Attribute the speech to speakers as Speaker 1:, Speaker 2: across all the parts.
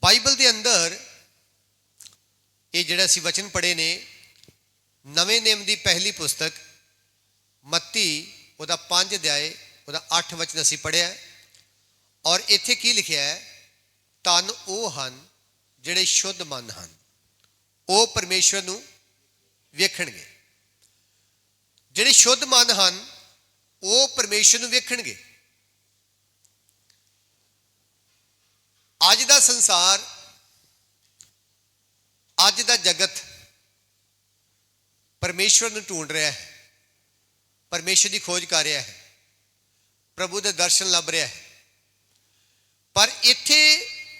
Speaker 1: Bible के अंदर ये जिहड़ा असीं वचन पढ़े ने नवें नेम की पहली पुस्तक मत्ती उहदा 5 अध्याय उहदा 8 वचन असीं पढ़िया और इत्थे की लिखिया है, धन वो हन जिहड़े शुद्ध मन हन, वो परमेश्वर नूं वेखणगे। जिहड़े शुद्ध मन हन वो परमेश्वर नूं वेखणगे। अज दा संसार, अज दा जगत परमेश्वर नूं ढूंढ रहा है, परमेश्वर की खोज कर रहा है, प्रभु के दर्शन लभ रहा है। पर इत्थे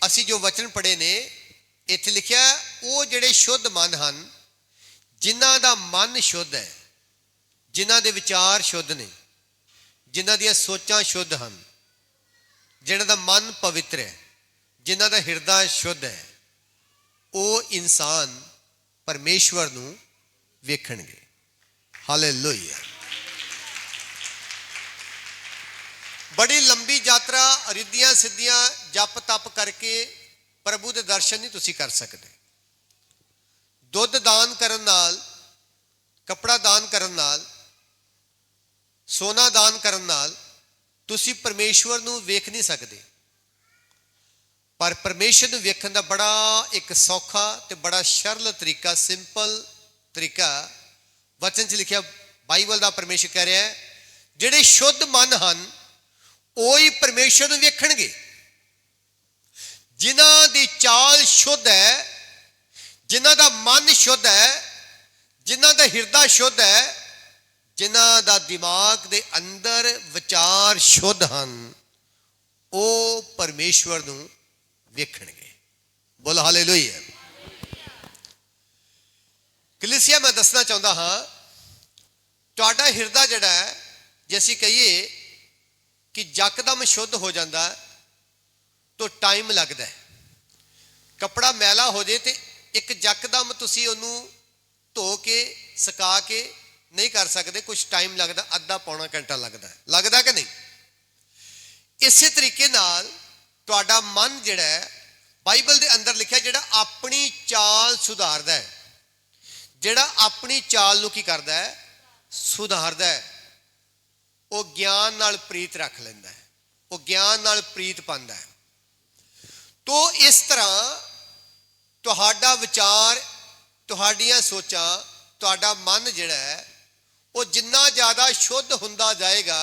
Speaker 1: असी जो वचन पढ़े ने, इत्थे लिखिया वो जिहड़े शुद्ध मन हन, जिन्हां दा मन शुद्ध है, जिन्हां दे विचार शुद्ध ने, जिन्हां दियां सोचां शुद्ध हन, जिन्हां दा मन पवित्र है, जिन्हां दा हिरदा शुद्ध है, वो इंसान परमेश्वर नूं वेखणगे। हालेलुया। बड़ी लंबी यात्रा रिद्धियां सिद्धियां जप तप करके प्रभु के दर्शन नहीं तुसी कर सकते। दुध दान करन नाल, कपड़ा दान करन नाल, सोना दान करन नाल तुसी परमेश्वर नूं वेख नहीं सकते। पर परमेश्वर नूं वेखण दा बड़ा एक सौखा ते बड़ा सरल तरीका, सिंपल तरीका वचन च लिखिया बाइबल दा परमेश्वर कह रहा है, जिहड़े शुद्ध मन हन वो ही परमेश्वर नूं वेखणगे। जिन्हां दी चाल शुद्ध है, जिन्हां दा मन शुद्ध है, जिन्हां दा हिरदा शुद्ध है, जिन्हां दा दिमाग दे अंदर विचार शुद्ध हन, वो परमेश्वर नूं वेखणगे। बोलो हालेलुया। कलीसिया मैं दसना चाहता हाँ, तुहाडा हिरदा जिहड़ा है, जे असीं कहिए कि यकदम शुद्ध हो जाता तो टाइम लगता है। कपड़ा मैला हो जाए तो एक यकदम तुसी उन्हों धो के सुका के नहीं कर सकते, कुछ टाइम लगता, अद्धा पौना घंटा लगता कि नहीं। इस तरीके नाल तुहाडा मन जिहड़ा है, बाइबल के अंदर लिखा, जिहड़ा अपनी चाल सुधारदा है, जिहड़ा अपनी चाल नूं की करदा है, सुधारदा है, वो ज्ञान नाल प्रीत रख लेंदा है, वो ज्ञान नाल प्रीत पांदा है। तो इस तरह तुहाडा विचार, तुहाडियां सोचां, तुहाडा मन जिहड़ा है वो जिन्ना ज़्यादा शुद्ध हुंदा जाएगा,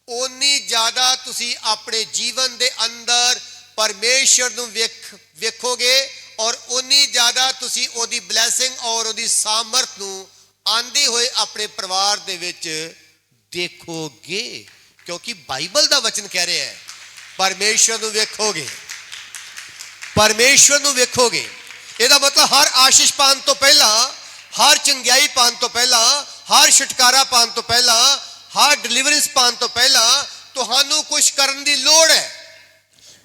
Speaker 1: उन्नी ज़्यादा तुसी अपने जीवन दे अंदर परमेश्वर नूं वेखोगे और उन्नी ज़्यादा तुसी ओदी ब्लैसिंग और ओदी सामर्थ नूं आंदे होए अपने परिवार दे विच देखोगे। क्योंकि बाइबल दा वचन कह रहा है, परमेश्वर नूं वेखोगे, परमेश्वर नूं वेखोगे। इहदा मतलब हर आशीष पान तो पहला, हर चंगियाई पान तो पहला, हर छुटकारा पान तो पहला, हर डिलीवरेंस पान तो पहला तुहानू कुछ करन दी लोड़ है,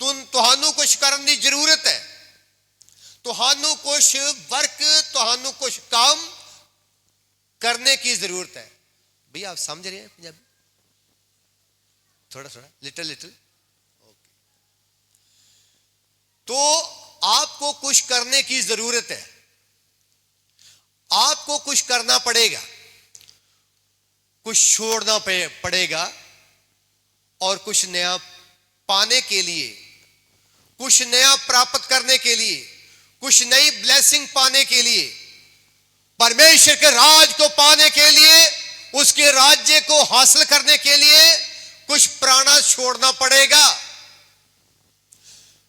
Speaker 1: तुहानू कुछ करन दी जरूरत है, तुहानू कुछ वर्क, तुहानू कुछ काम करने की जरूरत है। भैया आप समझ रहे हैं पंजाबी? थोड़ा थोड़ा, लिटिल लिटिल, ओके। तो आपको कुछ करने की जरूरत है, आपको कुछ करना पड़ेगा, कुछ छोड़ना पड़ेगा और कुछ नया पाने के लिए, कुछ नया प्राप्त करने के लिए, कुछ नई ब्लेसिंग पाने के लिए, परमेश्वर के राज को पाने के लिए, उसके राज्य को हासिल करने के लिए कुछ पुराना छोड़ना पड़ेगा।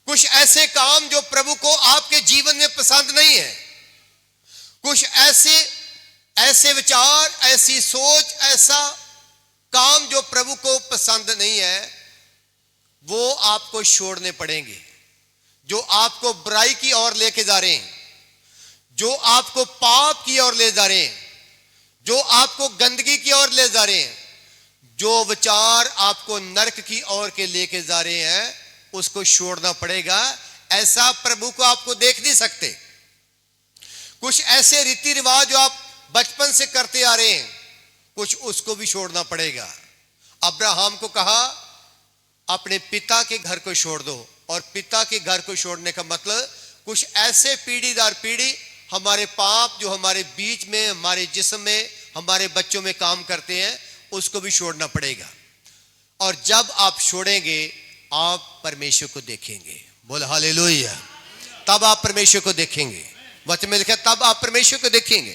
Speaker 1: कुछ ऐसे काम जो प्रभु को आपके जीवन में पसंद नहीं है, कुछ ऐसे विचार, ऐसी सोच, ऐसा काम जो प्रभु को पसंद नहीं है, वो आपको छोड़ने पड़ेंगे, जो आपको बुराई की ओर लेके जा रहे हैं, जो आपको पाप की ओर ले जा रहे हैं, जो आपको गंदगी की ओर ले जा रहे हैं, जो विचार आपको नरक की ओर के लेके जा रहे हैं, उसको छोड़ना पड़ेगा। ऐसा प्रभु को आपको देख नहीं सकते। कुछ ऐसे रीति रिवाज जो आप बचपन से करते आ रहे हैं, कुछ उसको भी छोड़ना पड़ेगा। अब्राहम को कहा अपने पिता के घर को छोड़ दो, और पिता के घर को छोड़ने का मतलब कुछ ऐसे पीढ़ी दर पीढ़ी हमारे पाप जो हमारे बीच में, हमारे जिस्म में, हमारे बच्चों में काम करते हैं, उसको भी छोड़ना पड़ेगा। और जब आप छोड़ेंगे आप परमेश्वर को देखेंगे। बोल हालेलुया। तब आप परमेश्वर को देखेंगे। वचन में लिखा तब आप परमेश्वर को देखेंगे,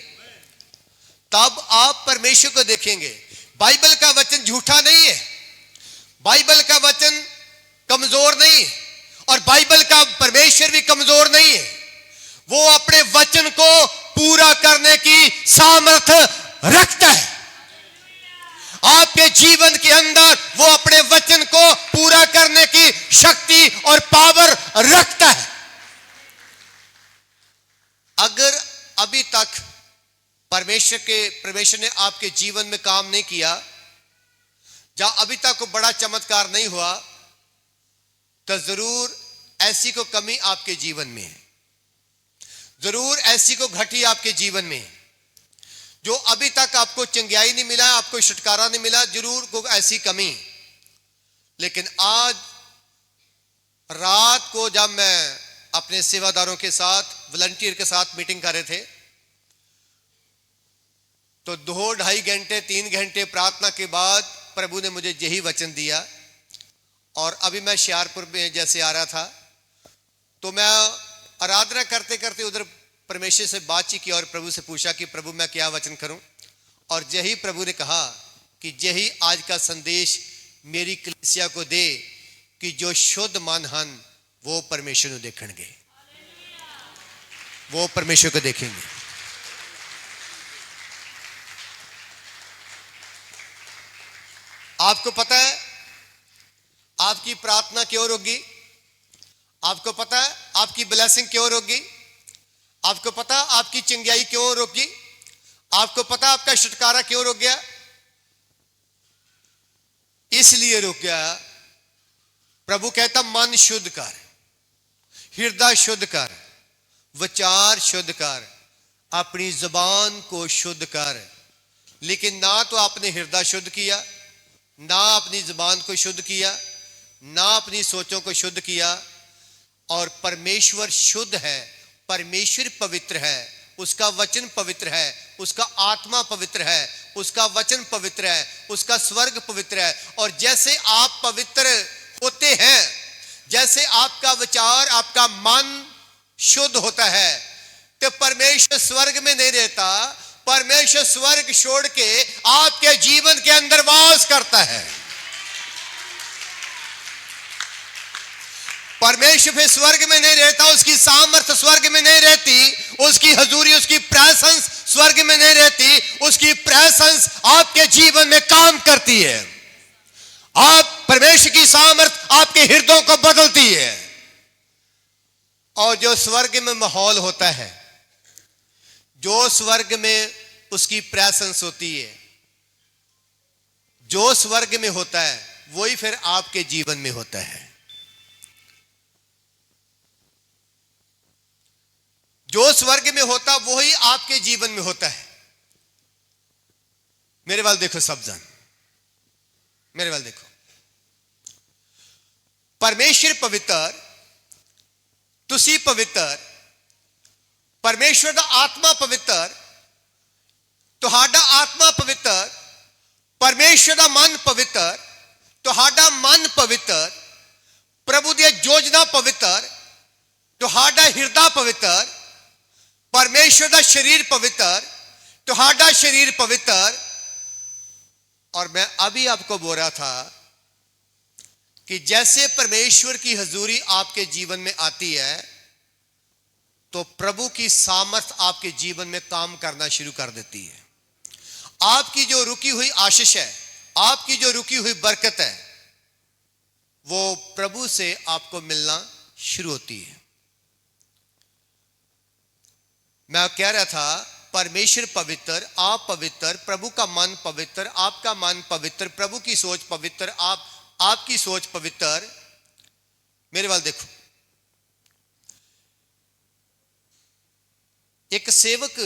Speaker 1: तब आप परमेश्वर को देखेंगे। बाइबल का वचन झूठा नहीं है, बाइबल का वचन कमजोर नहीं है, और बाइबल का परमेश्वर भी कमजोर नहीं है। वो अपने वचन को पूरा करने की सामर्थ्य रखता है। आपके जीवन के अंदर वो अपने वचन को पूरा करने की शक्ति और पावर रखता है। अगर अभी तक परमेश्वर ने आपके जीवन में काम नहीं किया, जहां अभी तक कोई बड़ा चमत्कार नहीं हुआ, तो जरूर ऐसी को कमी आपके जीवन में है, जरूर ऐसी को घटी आपके जीवन में है। जो अभी तक आपको चंगियाई नहीं मिला, आपको छुटकारा नहीं मिला, जरूर को ऐसी कमी। लेकिन आज रात को जब मैं अपने सेवादारों के साथ, वॉलंटियर के साथ मीटिंग कर रहे थे, तो 2-2.5 घंटे 3 घंटे प्रार्थना के बाद प्रभु ने मुझे यही वचन दिया। और अभी मैं शियारपुर में जैसे आ रहा था, तो मैं आराधना करते करते उधर परमेश्वर से बातचीत की और प्रभु से पूछा कि प्रभु मैं क्या वचन करूं। और यही प्रभु ने कहा कि यही आज का संदेश मेरी कलीसिया को दे कि जो शुद्ध मन हन वो परमेश्वर को देखेंगे, वो परमेश्वर को देखेंगे। आपको पता है आपकी प्रार्थना क्यों रुकी? आपको पता है आपकी ब्लेसिंग क्यों रुकी? आपको पता आपकी चंगियाई क्यों रुकी? आपको पता आपका छुटकारा क्यों रुक गया? इसलिए रुक गया, प्रभु कहता मन शुद्ध कर, हृदय शुद्ध कर, विचार शुद्ध कर, अपनी जुबान को शुद्ध कर। लेकिन ना तो आपने हृदय शुद्ध किया, ना अपनी जुबान को शुद्ध किया, ना अपनी सोचों को शुद्ध किया। और परमेश्वर शुद्ध है, परमेश्वर पवित्र है, उसका वचन पवित्र है, उसका आत्मा पवित्र है, उसका वचन पवित्र है, उसका स्वर्ग पवित्र है। और जैसे आप पवित्र होते हैं, जैसे आपका विचार, आपका मन शुद्ध होता है, तो परमेश्वर स्वर्ग में नहीं रहता, परमेश्वर स्वर्ग छोड़ के आपके जीवन के अंदर वास करता है। परमेश्वर फिर स्वर्ग में नहीं रहता, उसकी सामर्थ्य स्वर्ग में नहीं रहती, उसकी हजूरी, उसकी प्रेजेंस स्वर्ग में नहीं रहती, उसकी प्रेजेंस आपके जीवन में काम करती है। आप परमेश्वर की सामर्थ्य आपके हृदयों को बदलती है। और जो स्वर्ग में माहौल होता है, जो स्वर्ग में उसकी प्रेजेंस होती है, जो स्वर्ग में होता है, वही फिर आपके जीवन में होता है। जो स्वर्ग में होता वही आपके जीवन में होता है। मेरे वाल देखो सब जन, मेरे वाल देखो। परमेश्वर पवित्र, तुसी पवित्र, परमेश्वर दा आत्मा पवित्र, तुहाडा आत्मा पवित्र, परमेश्वर दा मन पवित्र, तुहाडा मन पवित्र, प्रभु दी योजना पवित्र, तुहाडा हृदय पवित्र, परमेश्वर दा शरीर पवित्र, तुहाडा शरीर पवित्र। और मैं अभी आपको बोल रहा था कि जैसे परमेश्वर की हजूरी आपके जीवन में आती है, तो प्रभु की सामर्थ आपके जीवन में काम करना शुरू कर देती है। आपकी जो रुकी हुई आशीष है, आपकी जो रुकी हुई बरकत है, वो प्रभु से आपको मिलना शुरू होती है। मैं कह रहा था परमेश्वर पवित्र, आप पवित्र, प्रभु का मन पवित्र, आपका मन पवित्र, प्रभु की सोच पवित्र, आपकी सोच पवित्र। मेरे वाल देखो, एक सेवक,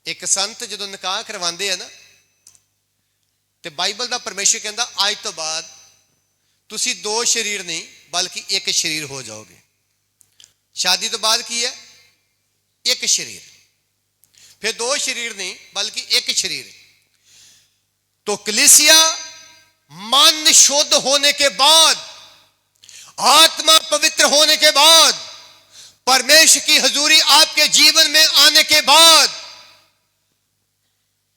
Speaker 1: एक संत जो निकाह करवाते हैं ना, तो बाइबल का परमेश्वर कहता आज तो बाद तुसी दो शरीर नहीं बल्कि एक शरीर हो जाओगे। शादी तो बाद की है, एक शरीर, फिर दो शरीर नहीं बल्कि एक शरीर। तो कलीसिया मन शुद्ध होने के बाद, आत्मा पवित्र होने के बाद, परमेश्वर की हजूरी आपके जीवन में आने के बाद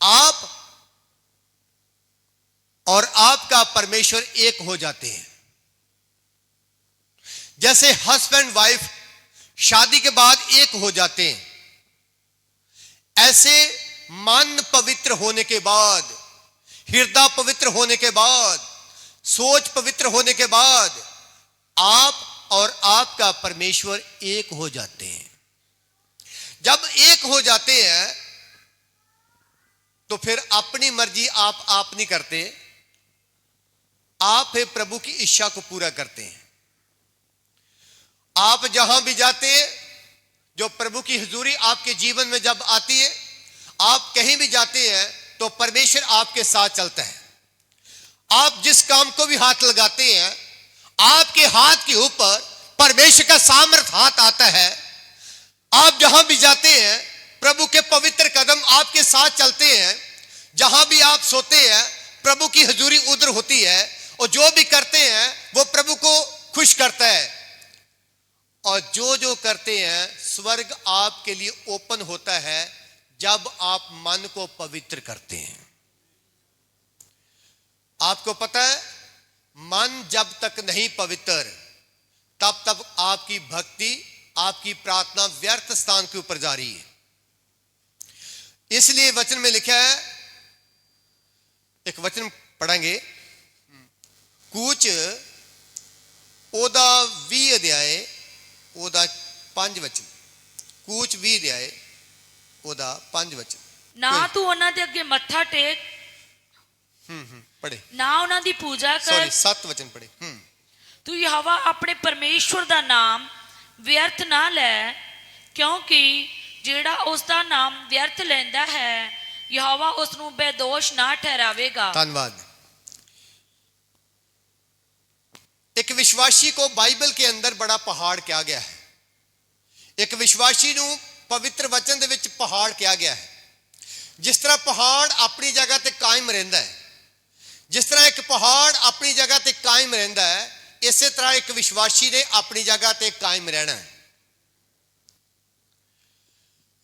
Speaker 1: आप और आपका परमेश्वर एक हो जाते हैं। जैसे हस्बैंड वाइफ शादी के बाद एक हो जाते हैं, ऐसे मन पवित्र होने के बाद, हृदय पवित्र होने के बाद, सोच पवित्र होने के बाद आप और आपका परमेश्वर एक हो जाते हैं। जब एक हो जाते हैं तो फिर अपनी मर्जी आप नहीं करते, आप फिर प्रभु की इच्छा को पूरा करते हैं। आप जहां भी जाते हैं, जो प्रभु की हुजूरी आपके जीवन में जब आती है, आप कहीं भी जाते हैं तो परमेश्वर आपके साथ चलता है। आप जिस काम को भी हाथ लगाते हैं, आपके हाथ के ऊपर परमेश्वर का सामर्थ हाथ आता है। आप जहां भी जाते हैं, प्रभु के पवित्र कदम आपके साथ चलते हैं। जहां भी आप सोते हैं, प्रभु की हुजूरी उधर होती है, और जो भी करते हैं वो प्रभु को खुश करता है। और जो जो करते हैं, स्वर्ग आपके लिए ओपन होता है जब आप मन को पवित्र करते हैं। आपको पता है, मन जब तक नहीं पवित्र, तब तक आपकी भक्ति, आपकी प्रार्थना व्यर्थ स्थान के ऊपर जा रही है। इसलिए वचन में लिखा है, एक वचन पढ़ेंगे, कूच ओदा 20 अध्याय ओदा 5 वचन, कूच 20 अध्याय ओदा 5 वचन।
Speaker 2: ना तू ਉਹਨਾਂ ਦੇ ਅੱਗੇ ਮੱਥਾ ਟੇਕ,
Speaker 1: पढ़े
Speaker 2: ना ਉਹਨਾਂ ਦੀ ਪੂਜਾ ਕਰ।
Speaker 1: सॉरी 7 वचन पढ़े।
Speaker 2: तू यहोवा अपने परमेश्वर ਦਾ ਨਾਮ ਵਿਅਰਥ ਨਾ ਲੈ, ਕਿਉਂਕਿ ਜਿਹੜਾ ਉਸ ਦਾ ਨਾਮ ਵਿਅਰਥ ਲੈਂਦਾ ਹੈ, ਯहोवा ਉਸ ਨੂੰ ਬੇਦੋਸ਼ ਨਾ ਠਹਿਰਾਵੇਗਾ।
Speaker 1: धन्यवाद। एक विश्वासी को बाइबल के अंदर बड़ा पहाड़ किया गया है। एक विश्वासी ਨੂੰ पवित्र वचन ਦੇ ਵਿੱਚ पहाड़ किया गया है। जिस तरह पहाड़ अपनी जगह ते कायम रहता है, जिस तरह एक पहाड़ अपनी जगह ते कायम रहता है, इसी तरह एक विश्वासी ने अपनी जगह ते कायम रहना है।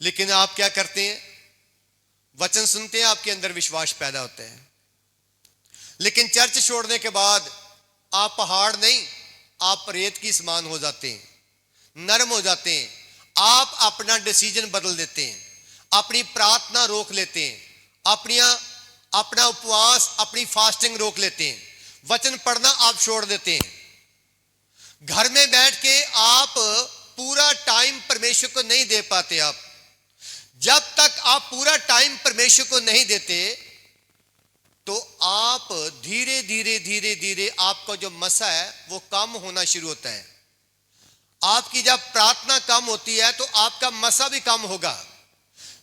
Speaker 1: लेकिन आप क्या करते हैं? वचन सुनते हैं, आपके अंदर विश्वास पैदा होता है, लेकिन चर्च छोड़ने के बाद आप पहाड़ नहीं, आप रेत की समान हो जाते हैं, नरम हो जाते हैं। आप अपना डिसीजन बदल देते हैं, अपनी प्रार्थना रोक लेते हैं, अपना उपवास, अपनी फास्टिंग रोक लेते हैं, वचन पढ़ना आप छोड़ देते हैं। घर में बैठ के आप पूरा टाइम परमेश्वर को नहीं दे पाते। आप जब तक आप पूरा टाइम परमेश्वर को नहीं देते, तो आप धीरे धीरे धीरे धीरे आपका जो मसा है वो कम होना शुरू होता है। आपकी जब प्रार्थना कम होती है तो आपका मसा भी कम होगा।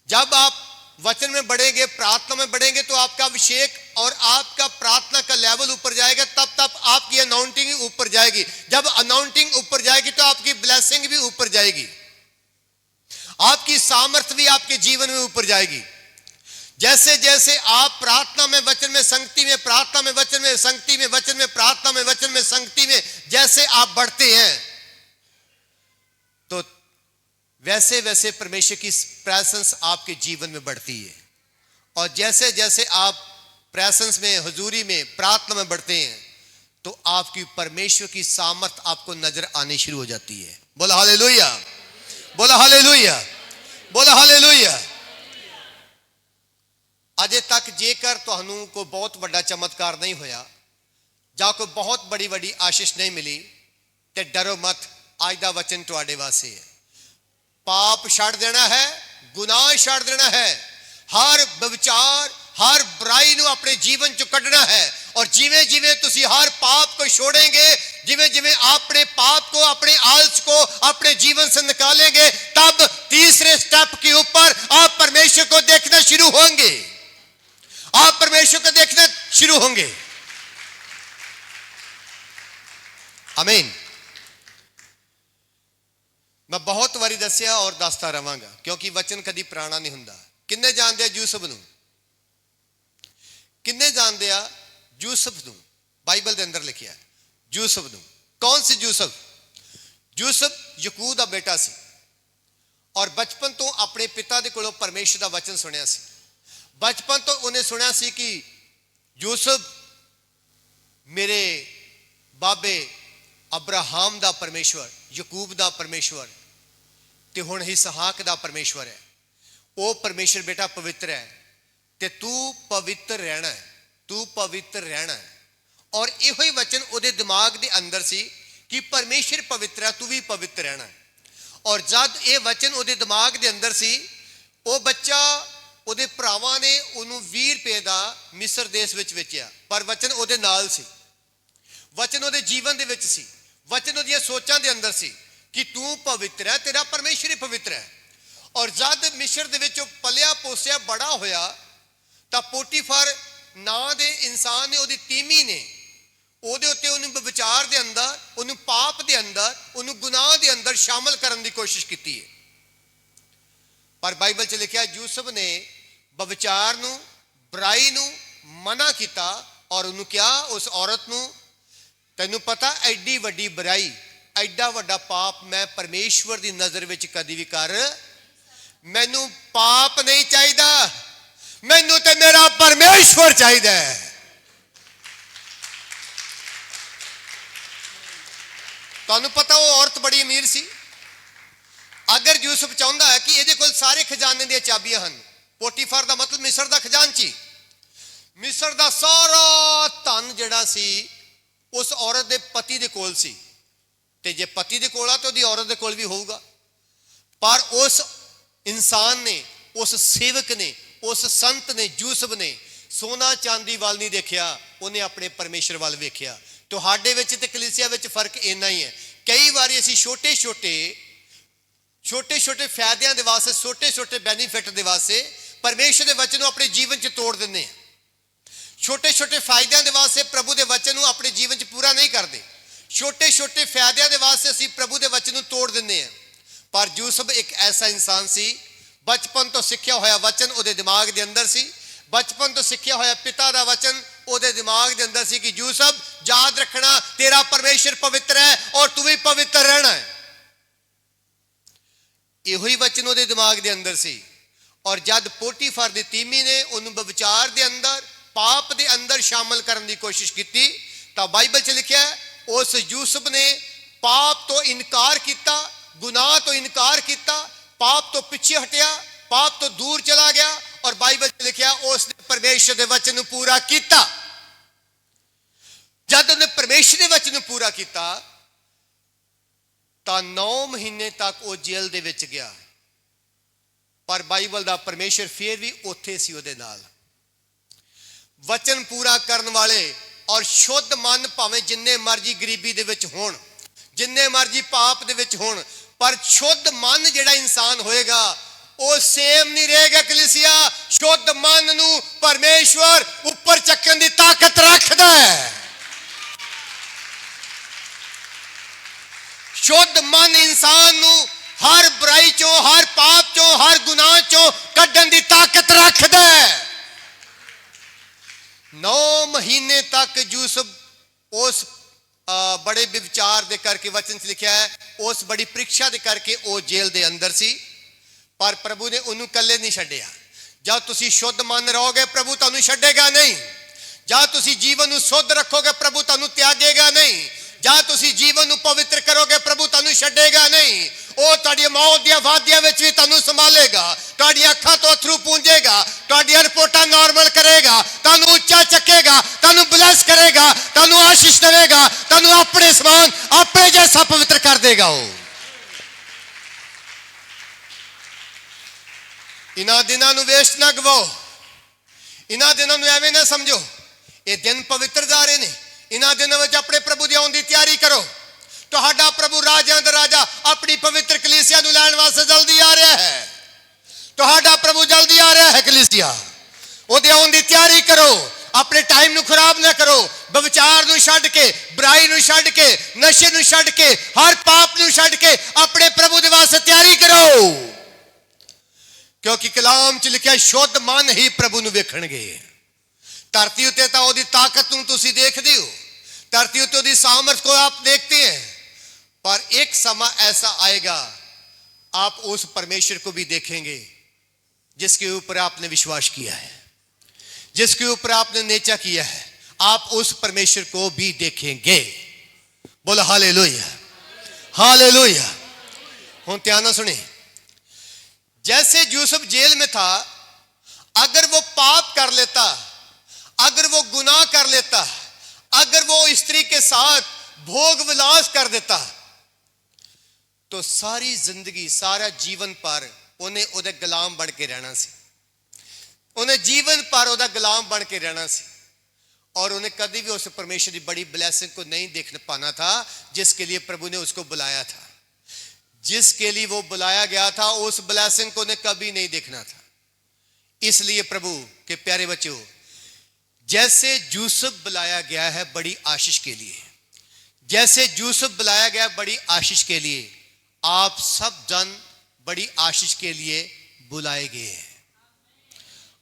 Speaker 1: जब आप वचन में बढ़ेंगे, प्रार्थना में बढ़ेंगे, तो आपका अभिषेक और आपका प्रार्थना का लेवल ऊपर जाएगा। तब आपकी अनाउंटिंग ऊपर जाएगी। जब अनाउंटिंग ऊपर जाएगी तो आपकी ब्लेसिंग भी ऊपर जाएगी, आपकी सामर्थ्य भी आपके जीवन में ऊपर जाएगी। जैसे जैसे आप प्रार्थना में, वचन में, संगति में, प्रार्थना में, वचन में, संगति में, वचन में, प्रार्थना में, वचन में, संगति में, जैसे आप बढ़ते हैं, तो वैसे वैसे परमेश्वर की प्रेजेंस आपके जीवन में बढ़ती है। और जैसे जैसे आप प्रेजेंस में, हुजूरी में, प्रार्थना में बढ़ते हैं, तो आपकी परमेश्वर की सामर्थ आपको नजर आनी शुरू हो जाती है। बोला हालेलुया, बोला हालेलुया, बोला हालेलुया। अजे तक जेकर तुहानू कोई बहुत बड़ा चमत्कार नहीं होया, ਜਾਂ कोई बहुत बड़ी बड़ी आशीष नहीं मिली, तो डरो मत। आज दा वचन तुहाडे वास्ते है। पाप छड़ देना है, गुनाह छड़ देना है, हर व्यभिचार, हर बुराई नू अपने जीवन चो कढ़ना है। और जिवें जिवें तुसी हर पाप को छोड़ेंगे, जिवें जिवें अपने पाप को, अपने आलस को अपने जीवन से निकालेंगे, तब तीसरे स्टेप के ऊपर आप परमेश्वर को देखना शुरू होंगे। आप परमेश्वर को देखना शुरू होंगे। आमीन। मैं बहुत वारी दसिया और दसता रहांगा क्योंकि वचन कदी पुराना नहीं हुंदा। किन्ने जानदे आ यूसुफ नूं? किन्ने जानदे आ यूसुफ नूं? बाइबल के अंदर लिखिया यूसुफ नूं। कौन सी यूसुफ? यूसुफ यकूब दा बेटा सी और बचपन तो अपने पिता दे कोलों परमेश्वर दा वचन सुनिया सी। बचपन तो उन्हें सुनिया सी कि यूसुफ मेरे बाबे अब्राहम दा परमेश्वर, यकूब दा परमेश्वर ते हुण इसहाक दा परमेश्वर है। वो परमेश्वर बेटा पवित्र है ते तू पवित्र रहना है, तू पवित्र रहना है। और इहो ही वचन उहदे दिमाग दे अंदर सी कि परमेश्वर पवित्र है, तू भी पवित्र रहना है। और जब ये वचन उहदे दिमाग दे अंदर सी, वो बच्चा उहदे भरावां ने उहनूं 20 रुपए दा मिस्र देश विच वेचिया, पर वचन उहदे नाल सी, वचन उहदे जीवन दे विच सी, वचन उहदीआं सोचां दे अंदर सी कि तू पवित्र है, तेरा परमेश्वर ही पवित्र है। और जब मिस्र दे विच पलिया पोसिया बड़ा होया तां पोटीफर नां दे इंसान ने, उहदी तीमी ने ਉਹਦੇ ਉੱਤੇ ਉਹਨੂੰ ਵਿਚਾਰ ਦੇ ਅੰਦਰ, ਉਹਨੂੰ ਪਾਪ ਦੇ ਅੰਦਰ, ਉਹਨੂੰ ਗੁਨਾਹ ਦੇ ਅੰਦਰ ਸ਼ਾਮਲ ਕਰਨ ਦੀ ਕੋਸ਼ਿਸ਼ ਕੀਤੀ ਹੈ। ਪਰ ਬਾਈਬਲ 'ਚ ਲਿਖਿਆ ਯੂਸੁਫ ਨੇ ਵਿਚਾਰ ਨੂੰ, ਬੁਰਾਈ ਨੂੰ ਮਨਾ ਕੀਤਾ ਔਰ ਉਹਨੂੰ ਕਿਹਾ, ਉਸ ਔਰਤ ਨੂੰ, ਤੈਨੂੰ ਪਤਾ ਐਡੀ ਵੱਡੀ ਬੁਰਾਈ, ਐਡਾ ਵੱਡਾ ਪਾਪ ਮੈਂ ਪਰਮੇਸ਼ਵਰ ਦੀ ਨਜ਼ਰ ਵਿੱਚ ਕਦੀ ਵੀ ਕਰ, ਮੈਨੂੰ ਪਾਪ ਨਹੀਂ ਚਾਹੀਦਾ, ਮੈਨੂੰ ਤੇ ਮੇਰਾ ਪਰਮੇਸ਼ਵਰ ਚਾਹੀਦਾ ਹੈ। ਤੁਹਾਨੂੰ ਪਤਾ ਉਹ ਔਰਤ ਬੜੀ ਅਮੀਰ ਸੀ। ਅਗਰ ਯੂਸੁਫ ਚਾਹੁੰਦਾ ਹੈ ਕਿ ਇਹਦੇ ਕੋਲ ਸਾਰੇ ਖਜ਼ਾਨੇ ਦੀਆਂ ਚਾਬੀਆਂ ਹਨ, ਪੋਟੀਫਰ ਦਾ ਮਤਲਬ ਮਿਸਰ ਦਾ ਖਜ਼ਾਨਚੀ, ਮਿਸਰ ਦਾ ਸਾਰਾ ਧਨ ਜਿਹੜਾ ਸੀ ਉਸ ਔਰਤ ਦੇ ਪਤੀ ਦੇ ਕੋਲ ਸੀ, ਤੇ ਜੇ ਪਤੀ ਦੇ ਕੋਲ ਆ ਤਾਂ ਉਹਦੀ ਔਰਤ ਦੇ ਕੋਲ ਵੀ ਹੋਊਗਾ। ਪਰ ਉਸ ਇਨਸਾਨ ਨੇ, ਉਸ ਸੇਵਕ ਨੇ, ਉਸ ਸੰਤ ਨੇ, ਯੂਸੁਫ ਨੇ ਸੋਨਾ ਚਾਂਦੀ ਵੱਲ ਨਹੀਂ ਦੇਖਿਆ, ਉਹਨੇ ਆਪਣੇ ਪਰਮੇਸ਼ਰ ਵੱਲ ਵੇਖਿਆ। ਤੁਹਾਡੇ ਵਿੱਚ ਤੇ ਕਲੀਸਿਆ ਵਿੱਚ ਫਰਕ ਇੰਨਾ ਹੀ ਹੈ। ਕਈ ਵਾਰੀ ਅਸੀਂ ਛੋਟੇ ਛੋਟੇ ਫਾਇਦਿਆਂ ਦੇ ਵਾਸਤੇ, ਛੋਟੇ ਬੈਨੀਫਿਟ ਦੇ ਵਾਸਤੇ ਪਰਮੇਸ਼ਰ ਦੇ ਵਚਨ ਨੂੰ ਆਪਣੇ ਜੀਵਨ 'ਚ ਤੋੜ ਦਿੰਦੇ ਹਾਂ। ਛੋਟੇ ਫਾਇਦਿਆਂ ਦੇ ਵਾਸਤੇ ਪ੍ਰਭੂ ਦੇ ਵਚਨ ਨੂੰ ਆਪਣੇ ਜੀਵਨ 'ਚ ਪੂਰਾ ਨਹੀਂ ਕਰਦੇ। ਛੋਟੇ ਫਾਇਦਿਆਂ ਦੇ ਵਾਸਤੇ ਅਸੀਂ ਪ੍ਰਭੂ ਦੇ ਵਚਨ ਨੂੰ ਤੋੜ ਦਿੰਦੇ ਹਾਂ। ਪਰ ਯੂਸੁਫ ਇੱਕ ਐਸਾ ਇਨਸਾਨ ਸੀ, ਬਚਪਨ ਤੋਂ ਸਿੱਖਿਆ ਹੋਇਆ ਵਚਨ ਉਹਦੇ ਦਿਮਾਗ ਦੇ ਅੰਦਰ ਸੀ, ਬਚਪਨ ਤੋਂ ਸਿੱਖਿਆ ਹੋਇਆ ਪਿਤਾ ਦਾ ਵਚਨ ਉਹਦੇ ਦਿਮਾਗ ਦੇ ਅੰਦਰ ਸੀ ਕਿ ਯੂਸੁਫ ਯਾਦ ਰੱਖਣਾ, ਤੇਰਾ ਪਰਮੇਸ਼ਰ ਪਵਿੱਤਰ ਹੈ ਔਰ ਤੂੰ ਵੀ ਪਵਿੱਤਰ ਰਹਿਣਾ ਹੈ। ਇਹੋ ਹੀ ਵਚਨ ਉਹਦੇ ਦਿਮਾਗ ਦੇ ਅੰਦਰ ਸੀ। ਔਰ ਜਦ ਪੋਟੀਫਰ ਦੀ ਤੀਮੀ ਨੇ ਉਹਨੂੰ ਵਿਚਾਰ ਦੇ ਅੰਦਰ, ਪਾਪ ਦੇ ਅੰਦਰ ਸ਼ਾਮਲ ਕਰਨ ਦੀ ਕੋਸ਼ਿਸ਼ ਕੀਤੀ, ਤਾਂ ਬਾਈਬਲ 'ਚ ਲਿਖਿਆ ਉਸ ਯੂਸੁਫ ਨੇ ਪਾਪ ਤੋਂ ਇਨਕਾਰ ਕੀਤਾ, ਗੁਨਾਹ ਤੋਂ ਇਨਕਾਰ ਕੀਤਾ, ਪਾਪ ਤੋਂ ਪਿੱਛੇ ਹਟਿਆ, ਪਾਪ ਤੋਂ ਦੂਰ ਚਲਾ ਗਿਆ। ਔਰ ਬਾਈਬਲ 'ਚ ਲਿਖਿਆ ਉਸ ਨੇ ਪਰਮੇਸ਼ਰ ਦੇ ਵਚਨ ਨੂੰ ਪੂਰਾ ਕੀਤਾ। ਜਦ ਉਹਨੇ ਪਰਮੇਸ਼ਰ ਦੇ ਵਚਨ ਨੂੰ ਪੂਰਾ ਕੀਤਾ ਤਾਂ 9 ਮਹੀਨੇ ਤੱਕ ਉਹ ਜੇਲ੍ਹ ਦੇ ਵਿੱਚ ਗਿਆ। ਪਰ ਬਾਈਬਲ ਦਾ ਪਰਮੇਸ਼ਰ ਫਿਰ ਵੀ ਉੱਥੇ ਸੀ ਉਹਦੇ ਨਾਲ। ਵਚਨ ਪੂਰਾ ਕਰਨ ਵਾਲੇ ਔਰ ਸ਼ੁੱਧ ਮਨ ਭਾਵੇਂ ਜਿੰਨੇ ਮਰਜ਼ੀ ਗਰੀਬੀ ਦੇ ਵਿੱਚ ਹੋਣ, ਜਿੰਨੇ ਮਰਜ਼ੀ ਪਾਪ ਦੇ ਵਿੱਚ ਹੋਣ, ਪਰ ਸ਼ੁੱਧ ਮਨ ਜਿਹੜਾ ਇਨਸਾਨ ਹੋਏਗਾ ਉਹ ਸੇਮ ਨਹੀਂ ਰਹੇਗਾ। ਕਲੀਸਿਆ ਸ਼ੁੱਧ ਮਨ ਨੂੰ ਪਰਮੇਸ਼ਵਰ ਉੱਪਰ ਚੱਕਣ ਦੀ ਤਾਕਤ ਰੱਖਦਾ ਹੈ। ਸ਼ੁੱਧ ਮਨ ਇਨਸਾਨ ਨੂੰ ਹਰ ਬੁਰਾਈ ਚੋਂ, ਹਰ ਪਾਪ ਚੋਂ, ਹਰ ਗੁਨਾਹ ਚੋਂ ਕੱਢਣ ਦੀ ਤਾਕਤ ਰੱਖਦਾ ਹੈ। 9 ਮਹੀਨੇ ਤੱਕ ਯੂਸੁਫ ਉਸ ਬੜੇ ਵਿਚਾਰ ਦੇ ਕਰਕੇ, ਵਚਨ 'ਚ ਲਿਖਿਆ ਹੈ, ਉਸ ਬੜੀ ਪ੍ਰੀਖਿਆ ਦੇ ਕਰਕੇ ਉਹ ਜੇਲ੍ਹ ਦੇ ਅੰਦਰ ਸੀ। ਪਰ ਪ੍ਰਭੂ ਨੇ ਉਹਨੂੰ ਇਕੱਲੇ ਨਹੀਂ ਛੱਡਿਆ। ਜਦ ਤੁਸੀਂ ਸ਼ੁੱਧ ਮਨ ਰਹੋਗੇ ਪ੍ਰਭੂ ਤੁਹਾਨੂੰ ਛੱਡੇਗਾ ਨਹੀਂ। ਜਦ ਤੁਸੀਂ ਜੀਵਨ ਨੂੰ ਸ਼ੁੱਧ ਰੱਖੋਗੇ ਪ੍ਰਭੂ ਤੁਹਾਨੂੰ ਤਿਆਗੇਗਾ ਨਹੀਂ। ਜਦ ਤੁਸੀਂ ਜੀਵਨ ਨੂੰ ਪਵਿੱਤਰ ਕਰੋਗੇ ਪ੍ਰਭੂ ਤੁਹਾਨੂੰ ਛੱਡੇਗਾ ਨਹੀਂ। ਉਹ ਤੁਹਾਡੀ ਮੌਤ ਦੀਆਂ ਵਾਦੀਆਂ ਵਿੱਚ ਵੀ ਤੁਹਾਨੂੰ ਸੰਭਾਲੇਗਾ, ਤੁਹਾਡੀਆਂ ਅੱਖਾਂ ਤੋਂ ਅਥਰੂ ਪੂੰਝੇਗਾ, ਤੁਹਾਡੀਆਂ ਰਿਪੋਰਟਾਂ ਨਾਰਮਲ ਕਰੇਗਾ, ਤੁਹਾਨੂੰ ਉੱਚਾ ਚੱਕੇਗਾ, ਤੁਹਾਨੂੰ ਬਲੈਸ ਕਰੇਗਾ, ਤੁਹਾਨੂੰ ਆਸ਼ੀਸ਼ ਦੇਵੇਗਾ, ਤੁਹਾਨੂੰ ਆਪਣੇ ਸਮਾਨ, ਆਪਣੇ ਜੈਸਾ ਪਵਿੱਤਰ ਕਰ ਦੇਗਾ। ਉਹ ਇਹਨਾਂ ਦਿਨਾਂ ਨੂੰ ਵੇਸਟ ਨਾ ਗਵਾਓ। ਇਹਨਾਂ ਦਿਨਾਂ ਨੂੰ ਐਵੇਂ ਨਾ ਸਮਝੋ ਇਹ ਦਿਨ ਪਵਿੱਤਰ ਜਾ ਰਹੇ ਨੇ। ਇਹਨਾਂ ਦਿਨਾਂ ਵਿੱਚ ਆਪਣੇ ਪ੍ਰਭੂ ਦੇ ਆਉਣ ਦੀ ਤਿਆਰੀ ਕਰੋ। ਤੁਹਾਡਾ ਪ੍ਰਭੂ ਰਾਜਿਆਂ ਦਾ ਰਾਜਾ ਆਪਣੀ ਪਵਿੱਤਰ ਕਲੀਸਿਆ ਨੂੰ ਲੈਣ ਵਾਸਤੇ ਜਲਦੀ ਆ ਰਿਹਾ ਹੈ। ਤੁਹਾਡਾ ਪ੍ਰਭੂ ਜਲਦੀ ਆ ਰਿਹਾ ਹੈ। ਕਲੀਸਿਆ ਉਹਦੇ ਆਉਣ ਦੀ ਤਿਆਰੀ ਕਰੋ। ਆਪਣੇ ਟਾਈਮ ਨੂੰ ਖਰਾਬ ਨਾ ਕਰੋ। ਵਿਚਾਰ ਨੂੰ ਛੱਡ ਕੇ, ਬੁਰਾਈ ਨੂੰ ਛੱਡ ਕੇ, ਨਸ਼ੇ ਨੂੰ ਛੱਡ ਕੇ, ਹਰ ਪਾਪ ਨੂੰ ਛੱਡ ਕੇ ਆਪਣੇ ਪ੍ਰਭੂ ਦੇ ਵਾਸਤੇ कलाम च लिखा शुद्ध मन ही प्रभु ਨੂੰ ਵੇਖਣਗੇ। ਧਰਤੀ ਉੱਤੇ ਤਾਂ ਉਹਦੀ ਤਾਕਤ ਨੂੰ ਤੁਸੀਂ ਦੇਖਦੇ ਹੋ, धरती उत्ते उसकी सामर्थ को आप देखते हैं, पर एक समय ऐसा आएगा आप उस परमेश्वर को भी देखेंगे जिसके ऊपर आपने विश्वास किया है, जिसके ऊपर आपने नेचा किया है, आप उस परमेश्वर को भी देखेंगे। बोलो हालेलुया, हालेलुया। हुण ध्यान नाल सुने, जैसे यूसुफ जेल में था, अगर वो पाप कर लेता, अगर वो गुनाह कर लेता, अगर वो स्त्री के साथ भोग विलास कर देता, तो सारी जिंदगी सारा जीवन पर उन्हें उहदे गुलाम बन के रहना सी, उन्हें जीवन पर उहदा गुलाम बन के रहना सी, और उन्हें कभी भी उस परमेश्वर की बड़ी ब्लेसिंग को नहीं देख पाना था जिसके लिए प्रभु ने उसको बुलाया था। जिसके लिए वो बुलाया गया था उस ब्लेसिंग को उन्हें कभी नहीं देखना था। इसलिए प्रभु के प्यारे बच्चों, जैसे यूसुफ बुलाया गया है बड़ी आशीष के लिए, जैसे यूसुफ बुलाया गया बड़ी आशीष के लिए, आप सब जन बड़ी आशीष के लिए बुलाए गए हैं।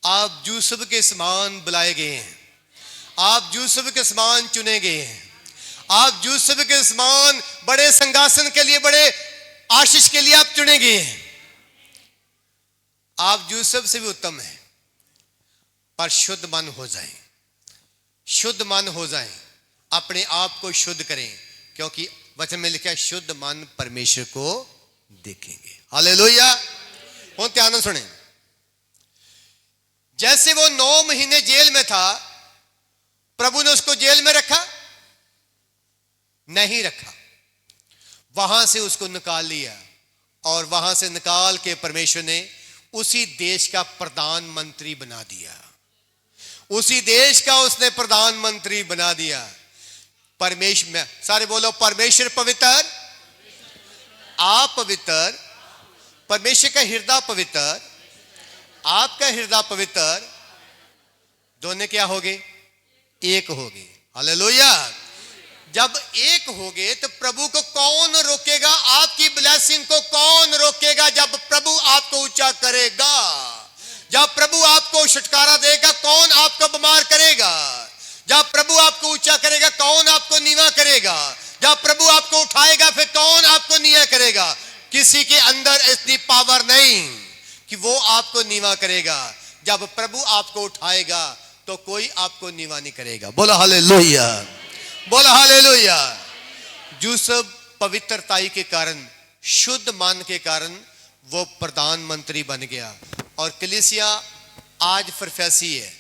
Speaker 1: आप यूसुफ के समान बुलाए गए हैं, आप यूसुफ के समान चुने गए हैं, आप यूसुफ के समान बड़े सिंहासन के लिए, बड़े आशीष के लिए आप चुने गए हैं। आप यूसुफ से भी उत्तम हैं, पर शुद्ध मन हो जाएं, शुद्ध मन हो जाएं, अपने आप को शुद्ध करें, क्योंकि वचन में लिखा है शुद्ध मन परमेश्वर को देखेंगे। हालेलुया। हुण ध्यान से सुने, जैसे वो 9 महीने जेल में था, प्रभु ने उसको जेल में रखा? नहीं रखा, वहां से उसको निकाल लिया, और वहां से निकाल के परमेश्वर ने उसी देश का प्रधानमंत्री बना दिया, उसी देश का उसने प्रधानमंत्री बना दिया। परमेश्वर में सारे बोलो, परमेश्वर पवित्र, आप पवित्र, परमेश्वर का हृदय पवित्र, आपका हृदय पवित्र, दोनों क्या हो गए? एक हो गए। हालेलुया। जब एक हो गए तो प्रभु को कौन रोकेगा? आपकी ब्लेसिंग को कौन रोकेगा? जब प्रभु आपको ऊंचा करेगा, जब प्रभु आपको छुटकारा देगा, कौन आपको बीमार करेगा? जब प्रभु आपको ऊंचा करेगा, कौन आपको नीवा करेगा? जब प्रभु आपको उठाएगा, फिर कौन आपको नीवा करेगा? किसी के अंदर इतनी पावर नहीं कि वो आपको नीवा करेगा। जब प्रभु आपको उठाएगा तो कोई आपको नीवा नहीं करेगा। बोलो हालेलुया, बोलो हालेलुया। यूसुफ पवित्रताई के कारण, शुद्ध मन के कारण वो प्रधानमंत्री बन गया। और कलीसिया आज प्रोफेसी है,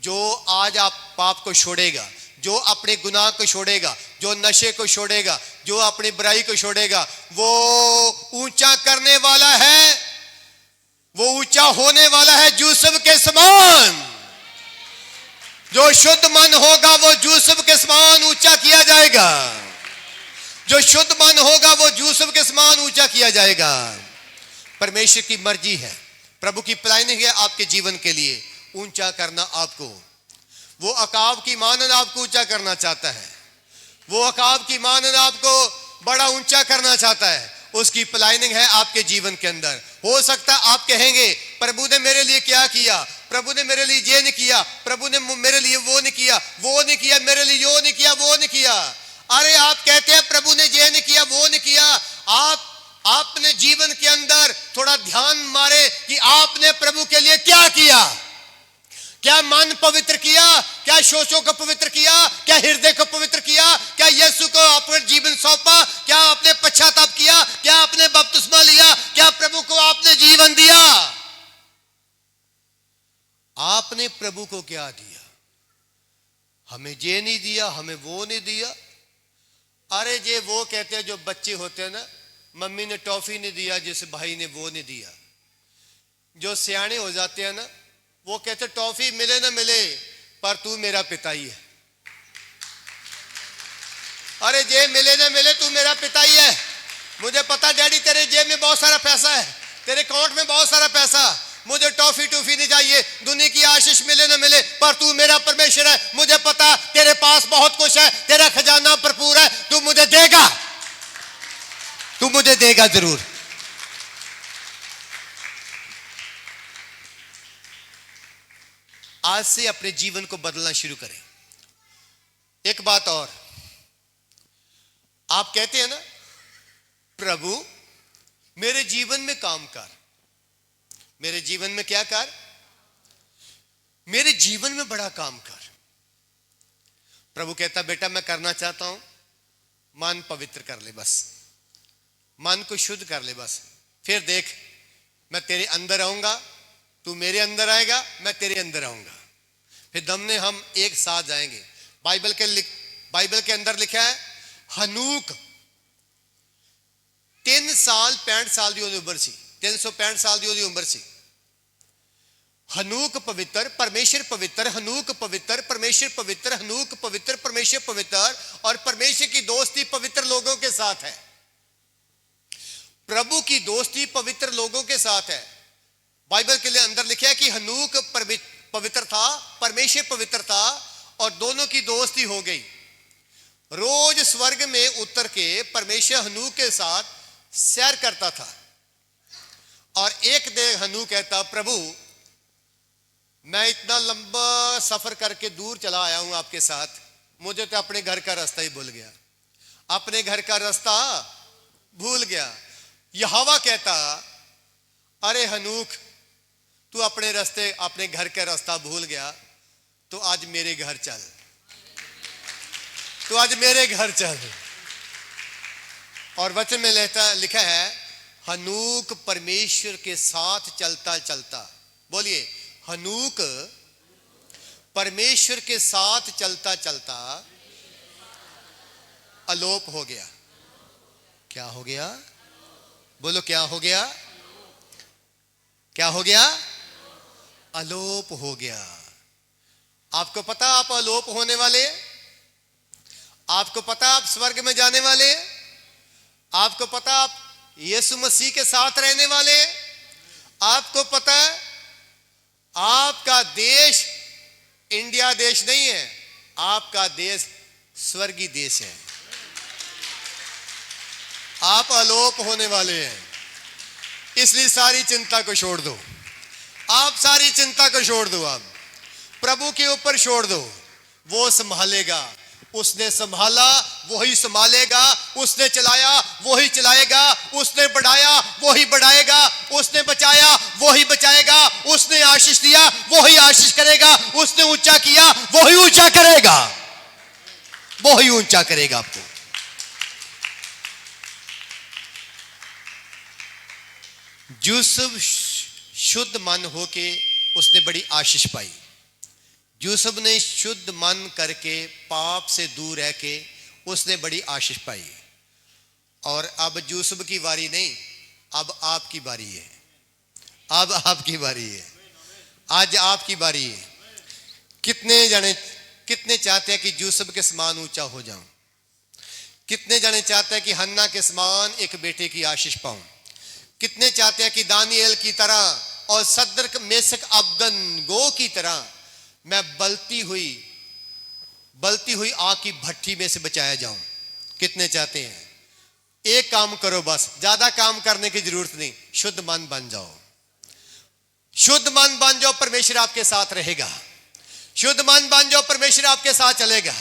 Speaker 1: जो आज आप पाप को छोड़ेगा, जो अपने गुनाह को छोड़ेगा, जो नशे को छोड़ेगा, जो अपनी बुराई को छोड़ेगा, वो ऊंचा करने वाला है, वो ऊंचा होने वाला है यूसुफ के समान। जो शुद्ध मन होगा वो यूसुफ के समान ऊंचा किया जाएगा, जो शुद्ध मन होगा वो यूसुफ के समान ऊंचा किया जाएगा। परमेश्वर की मर्जी है, प्रभु की प्लानिंग है आपके जीवन के लिए ऊंचा करना आपको। वो अकाब की मानन आपको ऊंचा करना चाहता है, वो अकाब की मानन आपको बड़ा ऊंचा करना चाहता है। उसकी प्लानिंग है आपके जीवन के अंदर। हो सकता है आप कहेंगे प्रभु ने मेरे लिए क्या किया, प्रभु ने मेरे लिए ये नहीं किया, प्रभु ने मेरे लिए वो नहीं किया, वो नहीं किया, मेरे लिए यो नहीं किया, वो नहीं किया। अरे आप कहते हैं प्रभु ने ये नहीं किया, वो नहीं किया। आपने जीवन के अंदर थोड़ा ध्यान मारे कि आपने प्रभु के लिए क्या किया। क्या मन पवित्र किया? क्या सोचों को पवित्र किया? क्या हृदय को पवित्र किया? क्या यीशु को अपना जीवन सौंपा? क्या आपने पश्चाताप किया? क्या आपने बपतिस्मा लिया? क्या प्रभु को आपने जीवन दिया? आपने प्रभु को क्या दिया? हमें ये नहीं दिया, हमें वो नहीं दिया। अरे ये वो कहते हैं जो बच्चे होते हैं ना, मम्मी ने टॉफी नहीं दिया, जिस भाई ने वो नहीं दिया। जो सियाने हो जाते हैं ना, वो कहते टॉफी मिले ना मिले, पर तू मेरा पिता ही है। अरे जे मिले ना मिले, तू मेरा पिता ही है। मुझे पता डैडी तेरे जेब में बहुत सारा पैसा है, तेरे अकाउंट में बहुत सारा पैसा, मुझे टॉफी टूफी नहीं चाहिए, दुनिया की आशीष मिले ना मिले, पर तू मेरा परमेश्वर है। मुझे पता तेरे पास बहुत कुछ है, तेरा खजाना भरपूर है, तू मुझे देगा, तू मुझे देगा जरूर। आज से अपने जीवन को बदलना शुरू करें। एक बात और, आप कहते हैं ना, प्रभु मेरे जीवन में काम कर। मेरे जीवन में क्या कर? मेरे जीवन में बड़ा काम कर। प्रभु कहता, बेटा मैं करना चाहता हूं, मन पवित्र कर ले, बस मन को शुद्ध कर ले, बस फिर देख मैं तेरे अंदर आऊंगा, तू मेरे अंदर आएगा, मैं तेरे अंदर आऊंगा, फिर दमने हम एक साथ जाएंगे। बाइबल के अंदर लिखा है, हनूक 3 साल 65 साल की उम्र सी, 365 साल की उम्र सी। हनूक पवित्र, परमेश्वर पवित्र, हनूक पवित्र, परमेश्वर पवित्र, हनूक पवित्र, परमेश्वर पवित्र, और परमेश्वर की दोस्ती पवित्र लोगों के साथ है। प्रभु की दोस्ती पवित्र लोगों के साथ है। बाइबल के लिए अंदर लिखा है कि हनूक पवित्र था, परमेश्वर पवित्र था, और दोनों की दोस्ती हो गई। रोज स्वर्ग में उतर के परमेश्वर हनूक के साथ सैर करता था, और एक दिन हनूक कहता, प्रभु मैं इतना लंबा सफर करके दूर चला आया हूं आपके साथ, मुझे तो अपने घर का रास्ता ही भूल गया, अपने घर का रास्ता भूल गया। यहोवा कहता, अरे हनूक तू अपने रास्ते, अपने घर का रास्ता भूल गया, तो आज मेरे घर चल, तो आज मेरे घर चल। और वचन में लिखा है, हनूक परमेश्वर के साथ चलता चलता, बोलिए, हनूक परमेश्वर के साथ चलता चलता अलोप हो गया। क्या हो गया? बोलो, क्या हो गया? क्या हो गया? अलोप हो गया। आपको पता आप अलोप होने वाले? आपको पता आप स्वर्ग में जाने वाले? आपको पता आप यीशु मसीह के साथ रहने वाले? आपको पता है आपका देश इंडिया देश नहीं है, आपका देश स्वर्गीय देश है। आप अलोप होने वाले हैं, इसलिए सारी चिंता को छोड़ दो। आप सारी चिंता को छोड़ दो, आप प्रभु के ऊपर छोड़ दो। वो संभालेगा, उसने संभाला वही संभालेगा, उसने चलाया वही चलाएगा, उसने बढ़ाया वही बढ़ाएगा, उसने बचाया वही बचाएगा, उसने आशीष दिया वही आशीष करेगा, उसने ऊंचा किया वही ऊंचा करेगा, वही ऊंचा करेगा आपको। यूसुफ शुद्ध मन होके उसने बड़ी आशीष पाई। यूसुफ ने शुद्ध मन करके पाप से दूर रह के उसने बड़ी आशीष पाई। और अब यूसुफ की बारी नहीं, अब आपकी बारी है, अब आपकी बारी है, आज आपकी बारी है। कितने चाहते हैं कि यूसुफ के समान ऊंचा हो जाऊं? कितने जाने चाहते हैं कि हन्ना के समान एक बेटे की आशीष पाऊं? कितने चाहते हैं कि दानिएल की तरह और सद्रक मेशक अबदनगो की तरह मैं बलती हुई आग की भट्टी में से बचाया जाऊं? कितने चाहते हैं? एक काम करो, बस ज्यादा काम करने की जरूरत नहीं, शुद्ध मन बन जाओ। शुद्ध मन बन जाओ, परमेश्वर आपके साथ रहेगा। शुद्ध मन बन जाओ, परमेश्वर आपके साथ चलेगा।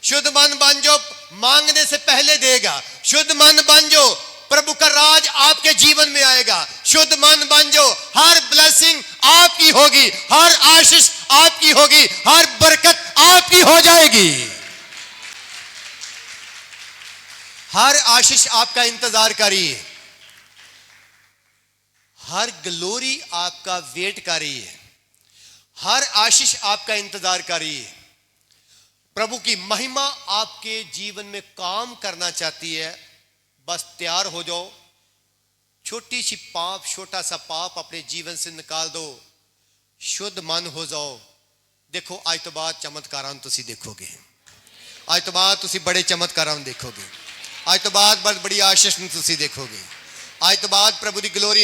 Speaker 1: शुद्ध मन बन जाओ, मांगने से पहले देगा। शुद्ध मन बन जाओ, प्रभु का राज आपके जीवन में आएगा। शुद्ध मन बन जाओ, हर ब्लेसिंग आपकी होगी, हर आशीष आपकी होगी, हर बरकत आपकी हो जाएगी। हर आशीष आपका इंतजार करिए, हर ग्लोरी आपका वेट करिए, हर आशीष आपका इंतजार करिए। प्रभु की महिमा आपके जीवन में काम करना चाहती है, बस तैयार हो जाओ। छोटा सा पाप अपने जीवन से निकाल दो, शुद्ध मन हो जाओ। देखो आज तो बाद चमत्कारां तुसी देखोगे, आज तो बाद तुसी बड़े चमत्कारां देखोगे, आज तो बाद बड़ी आशीष तुसी देखोगे, आज तो बाद प्रभु की ग्लोरी